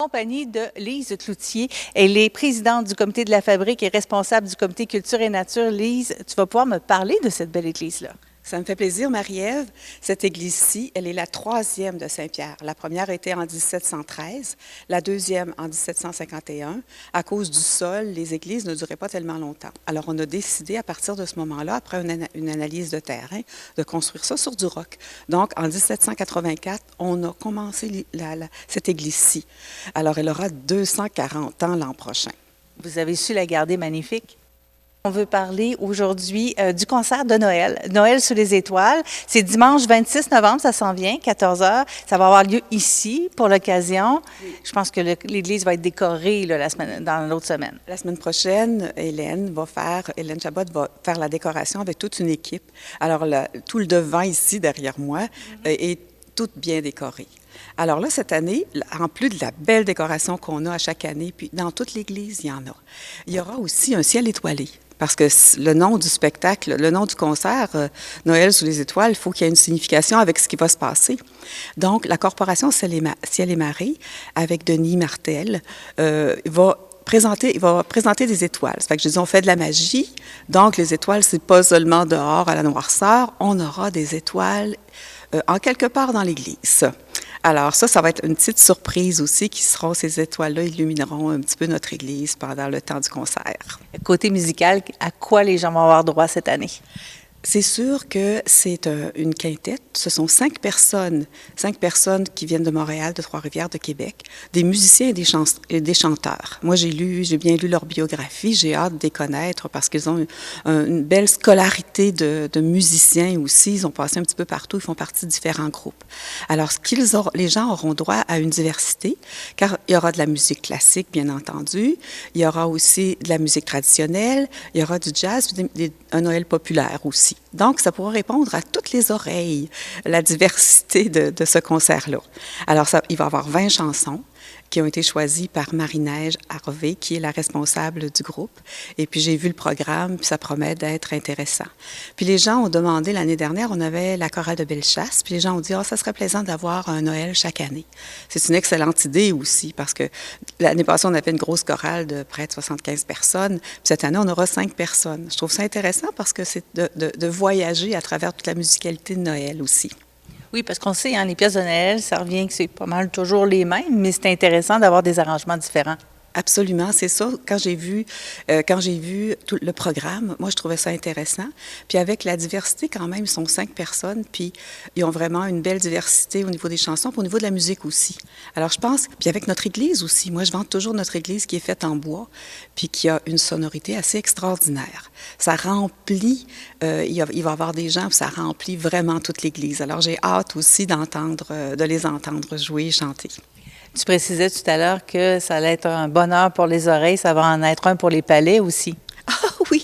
Compagnie de Lise Cloutier. Elle est présidente du comité de la Fabrique et responsable du comité Culture et Nature. Lise, tu vas pouvoir me parler de cette belle église-là. Ça me fait plaisir, Marie-Ève. Cette église-ci, elle est la troisième de Saint-Pierre. La première était en 1713, la deuxième en 1751. À cause du sol, les églises ne duraient pas tellement longtemps. Alors, on a décidé, à partir de ce moment-là, après une analyse de terrain, de construire ça sur du roc. Donc, en 1784, on a commencé cette église-ci. Alors, elle aura 240 ans l'an prochain. Vous avez su la garder magnifique. On veut parler aujourd'hui du concert de Noël, Noël sous les étoiles. C'est dimanche 26 novembre, ça s'en vient, 14 h. Ça va avoir lieu ici pour l'occasion. Oui. Je pense que l'église va être décorée là, dans l'autre semaine. La semaine prochaine, Hélène Chabot va faire la décoration avec toute une équipe. Alors, tout le devant ici, derrière moi, est tout bien décoré. Alors là, cette année, en plus de la belle décoration qu'on a à chaque année, puis dans toute l'église, il y en a. Il y aura aussi un ciel étoilé. Parce que le nom du spectacle, le nom du concert, Noël sous les étoiles, il faut qu'il y ait une signification avec ce qui va se passer. Donc, la corporation Ciel et Marée, avec Denis Martel, va présenter des étoiles. Ça fait que je dis, on fait de la magie. Donc, les étoiles, c'est pas seulement dehors à la noirceur. On aura des étoiles en quelque part dans l'église. Alors ça va être une petite surprise aussi, ces étoiles-là illumineront un petit peu notre église pendant le temps du concert. Côté musical, à quoi les gens vont avoir droit cette année? C'est sûr que c'est une quintette. Ce sont 5 personnes qui viennent de Montréal, de Trois-Rivières, de Québec, des musiciens et des chanteurs. Moi, j'ai bien lu leur biographie. J'ai hâte de les connaître parce qu'ils ont une belle scolarité de musiciens aussi. Ils ont passé un petit peu partout. Ils font partie de différents groupes. Alors, les gens auront droit à une diversité, car il y aura de la musique classique, bien entendu. Il y aura aussi de la musique traditionnelle. Il y aura du jazz, un Noël populaire aussi. Donc, ça pourra répondre à toutes les oreilles, la diversité de ce concert-là. Alors, il va y avoir 20 chansons qui ont été choisies par Marie-Neige Harvey, qui est la responsable du groupe. Et puis, j'ai vu le programme, puis ça promet d'être intéressant. Puis, les gens ont demandé, l'année dernière, on avait la chorale de Bellechasse, puis les gens ont dit, ça serait plaisant d'avoir un Noël chaque année. C'est une excellente idée aussi, parce que l'année passée, on avait une grosse chorale de près de 75 personnes, puis cette année, on aura 5 personnes. Je trouve ça intéressant parce que c'est de voyager à travers toute la musicalité de Noël aussi. Oui, parce qu'on sait, les pièces de Noël, ça revient que c'est pas mal toujours les mêmes, mais c'est intéressant d'avoir des arrangements différents. Absolument, c'est ça. Quand j'ai vu tout le programme, moi, je trouvais ça intéressant. Puis avec la diversité, quand même, ils sont 5 personnes, puis ils ont vraiment une belle diversité au niveau des chansons, puis au niveau de la musique aussi. Alors, je pense, puis avec notre église aussi. Moi, je vante toujours notre église qui est faite en bois, puis qui a une sonorité assez extraordinaire. Ça remplit, il va y avoir des gens, puis ça remplit vraiment toute l'église. Alors, j'ai hâte aussi de les entendre jouer et chanter. Tu précisais tout à l'heure que ça allait être un bonheur pour les oreilles, ça va en être un pour les palais aussi. Ah oui,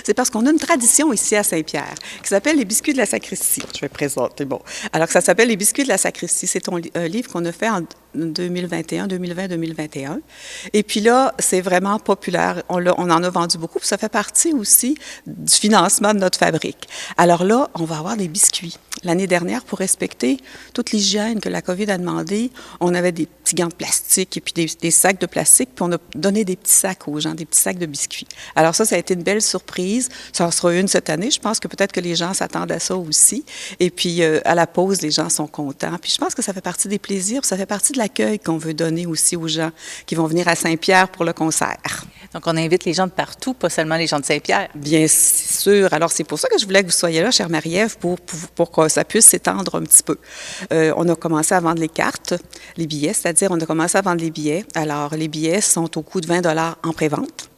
c'est parce qu'on a une tradition ici à Saint-Pierre qui s'appelle les biscuits de la sacristie. Je vais présenter, bon. Alors, ça s'appelle les biscuits de la sacristie. C'est un livre qu'on a fait en 2020-2021. Et puis là, c'est vraiment populaire. On en a vendu beaucoup. Puis ça fait partie aussi du financement de notre fabrique. Alors là, on va avoir des biscuits. L'année dernière, pour respecter toute l'hygiène que la COVID a demandé, on avait des petits gants de plastique et puis des sacs de plastique. Puis on a donné des petits sacs aux gens, des petits sacs de biscuits. Alors ça a été une belle surprise. Ça en sera une cette année. Je pense que peut-être que les gens s'attendent à ça aussi. Et puis, à la pause, les gens sont contents. Puis je pense que ça fait partie des plaisirs. Puis ça fait partie de l'accueil qu'on veut donner aussi aux gens qui vont venir à Saint-Pierre pour le concert. Donc, on invite les gens de partout, pas seulement les gens de Saint-Pierre. Bien sûr. Alors, c'est pour ça que je voulais que vous soyez là, chère Marie-Ève, pour que ça puisse s'étendre un petit peu. On a commencé à vendre les cartes, les billets, c'est-à-dire on a commencé à vendre les billets. Alors, les billets sont au coût de 20 $ en pré-vente.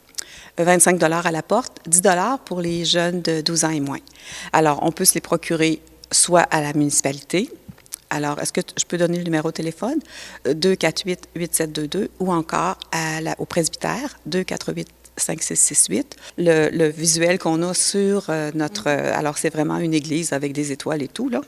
25 $ à la porte, 10 $ pour les jeunes de 12 ans et moins. Alors, on peut se les procurer soit à la municipalité. Alors, est-ce que je peux donner le numéro de téléphone? 248-8722 ou encore au presbytère, 248-5668. Le visuel qu'on a sur alors, c'est vraiment une église avec des étoiles et tout, là.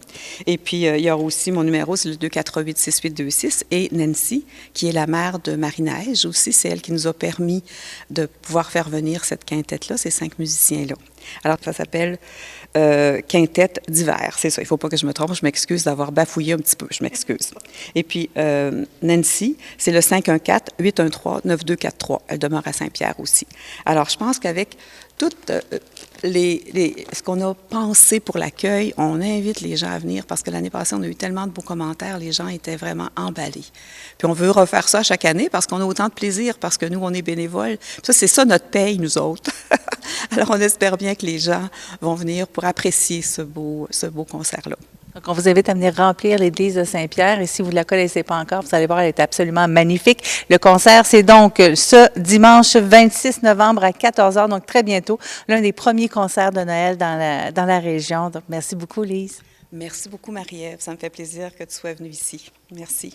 Et puis, il y aura aussi mon numéro, c'est le 248-6826. Et Nancy, qui est la mère de Marie-Neige aussi, c'est elle qui nous a permis de pouvoir faire venir cette quintette-là, ces 5 musiciens-là. Alors, ça s'appelle Quintette d'hiver. C'est ça, il ne faut pas que je me trompe. Je m'excuse d'avoir bafouillé un petit peu. Je m'excuse. Et puis, Nancy, c'est le 514-813-9243. Elle demeure à Saint-Pierre aussi. Alors, je pense qu'avec tout ce qu'on a pensé pour l'accueil, on invite les gens à venir parce que l'année passée, on a eu tellement de beaux commentaires. Les gens étaient vraiment emballés. Puis, on veut refaire ça chaque année parce qu'on a autant de plaisir, parce que nous, on est bénévoles. Ça, c'est ça notre paye, nous autres. Alors, on espère bien que les gens vont venir pour apprécier ce beau concert-là. Donc, on vous invite à venir remplir l'église de Saint-Pierre. Et si vous ne la connaissez pas encore, vous allez voir, elle est absolument magnifique. Le concert, c'est donc ce dimanche 26 novembre à 14 h, donc très bientôt, l'un des premiers concerts de Noël dans la région. Donc, merci beaucoup, Lise. Merci beaucoup, Marie-Ève. Ça me fait plaisir que tu sois venue ici. Merci.